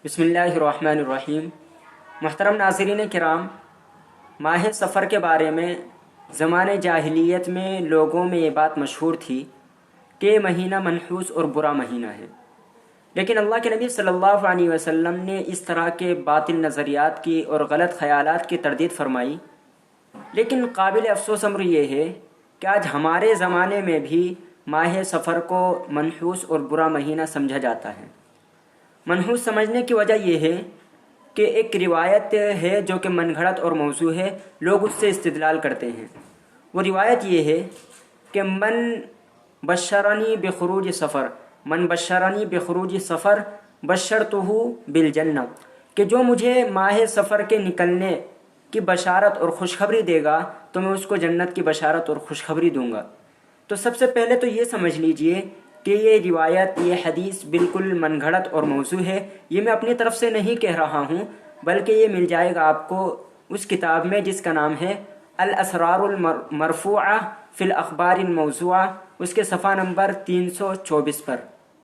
بسم اللہ الرحمن الرحیم۔ محترم ناظرین کرام، ماہ سفر کے بارے میں زمانے جاہلیت میں لوگوں میں یہ بات مشہور تھی کہ یہ مہینہ منحوس اور برا مہینہ ہے، لیکن اللہ کے نبی صلی اللہ علیہ وسلم نے اس طرح کے باطل نظریات کی اور غلط خیالات کی تردید فرمائی۔ لیکن قابل افسوس امر یہ ہے کہ آج ہمارے زمانے میں بھی ماہ سفر کو منحوس اور برا مہینہ سمجھا جاتا ہے۔ منحوس سمجھنے کی وجہ یہ ہے کہ ایک روایت ہے جو کہ من گھڑت اور موضوع ہے، لوگ اس سے استدلال کرتے ہیں۔ وہ روایت یہ ہے کہ من بشرنی بخروج سفر بشرتہ بالجنہ، کہ جو مجھے ماہ سفر کے نکلنے کی بشارت اور خوشخبری دے گا تو میں اس کو جنت کی بشارت اور خوشخبری دوں گا۔ تو سب سے پہلے تو یہ سمجھ لیجئے کہ یہ روایت، یہ حدیث بالکل من گھڑت اور موضوع ہے۔ یہ میں اپنی طرف سے نہیں کہہ رہا ہوں، بلکہ یہ مل جائے گا آپ کو اس کتاب میں جس کا نام ہے الاسرار المرفوعہ فی الاخبار الموضوعہ، اس کے صفحہ نمبر 324 پر۔